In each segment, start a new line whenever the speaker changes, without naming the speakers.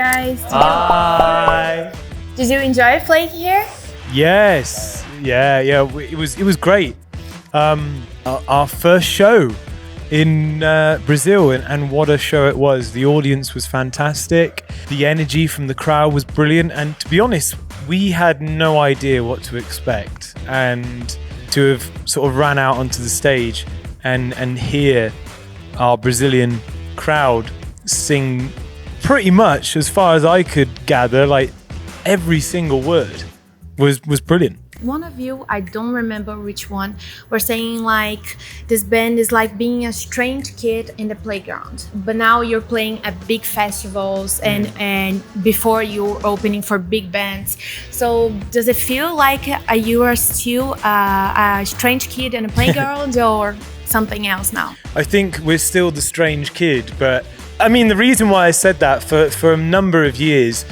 guys.
Hi.
Did you enjoy playing here?
Yes. Yeah. It was great. Our first show in Brazil, and what a show it was. The audience was fantastic. The energy from the crowd was brilliant. And to be honest, we had no idea what to expect. And to have sort of ran out onto the stage and hear our Brazilian crowd sing pretty much, as far as I could gather, like every single word was brilliant.
One of you, I don't remember which one, were saying like this band is like being a strange kid in the playground, but now you're playing at big festivals and before you're opening for big bands. So does it feel like you are still a strange kid in a playground or something else now?
I think we're still the strange kid, but I mean, the reason why I said that, for a number of years,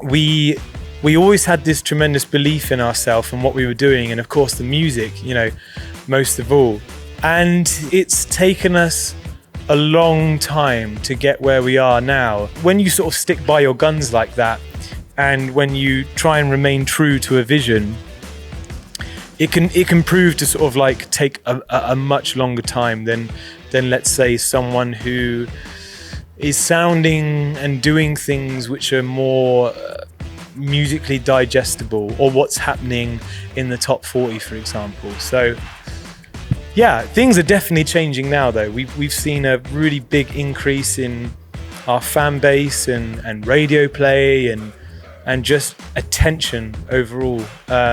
we always had this tremendous belief in ourselves and what we were doing, and of course the music, most of all. And it's taken us a long time to get where we are now. When you sort of stick by your guns like that, and when you try and remain true to a vision, it can prove to sort of like take a much longer time than let's say someone who is sounding and doing things which are more musically digestible, or what's happening in the top 40, for example. So yeah, things are definitely changing now though. We've seen a really big increase in our fan base and radio play and just attention overall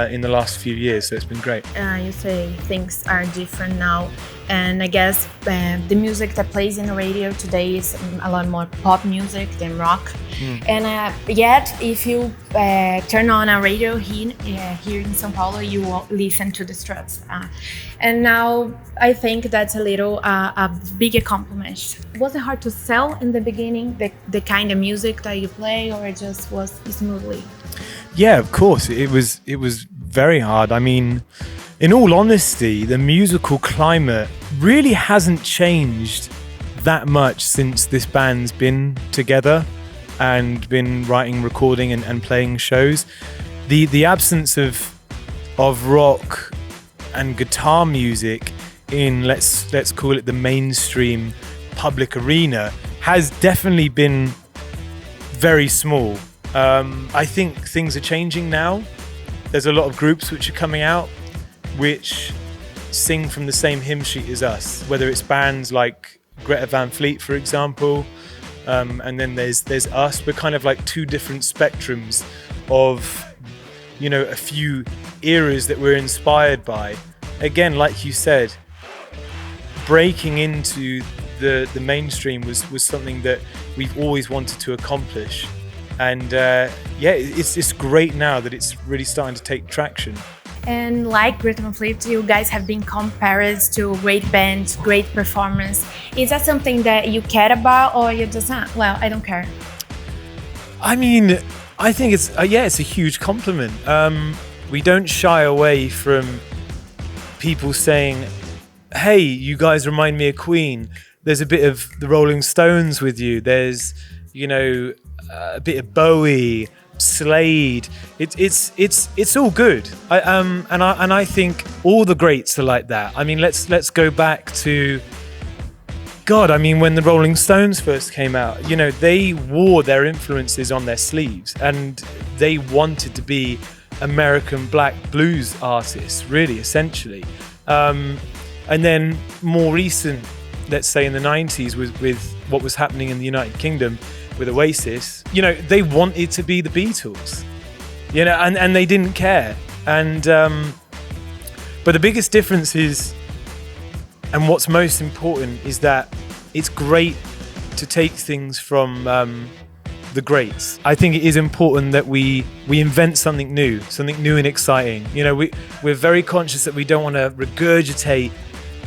in the last few years, so it's been great.
You say things are different now, and I guess the music that plays in the radio today is a lot more pop music than rock. And yet, if you turn on a radio here in São Paulo, you will listen to the Struts. And now I think that's a big accomplishment. Was it hard to sell in the beginning, the kind of music that you play, or it just was smoothly?
Yeah, of course, it was very hard. I mean, in all honesty, the musical climate really hasn't changed that much since this band's been together and been writing, recording and playing shows. The absence of rock and guitar music in let's call it the mainstream public arena has definitely been very small. I think things are changing now. There's a lot of groups which are coming out which sing from the same hymn sheet as us, whether it's bands like Greta Van Fleet, for example, and then there's us. We're kind of like two different spectrums of a few eras that we're inspired by. Again, like you said, breaking into the mainstream was something that we've always wanted to accomplish. And it's great now that it's really starting to take traction.
And like Greta Van Fleet, you guys have been compared to great bands, great performance. Is that something that you care about, or you just well, I don't care?
I mean, I think it's a huge compliment. We don't shy away from people saying, "Hey, you guys remind me of Queen. There's a bit of the Rolling Stones with you. There's a bit of Bowie, Slade." It's all good. I think all the greats are like that. I mean, let's go back to God. I mean, when the Rolling Stones first came out, they wore their influences on their sleeves, and they wanted to be American black blues artists, really, essentially. And then more recent, let's say in the 90s, with what was happening in the United Kingdom with Oasis, they wanted to be the Beatles, and they didn't care. And but the biggest difference is, and what's most important, is that it's great to take things from the greats. I think it is important that we invent something new and exciting. We're very conscious that we don't want to regurgitate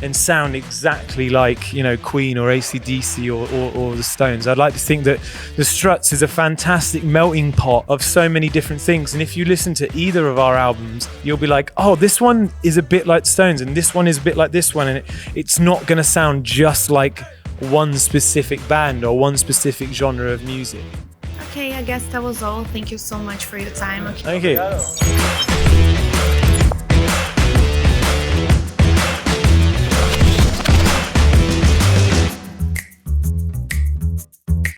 and sound exactly like Queen or AC/DC or the Stones. I'd like to think that the Struts is a fantastic melting pot of so many different things, and if you listen to either of our albums, you'll be like, oh, this one is a bit like Stones and this one is a bit like this one, and it's not going to sound just like one specific band or one specific genre of music.
Okay, I guess that was all. Thank you so much for your time. Okay.
Thank you.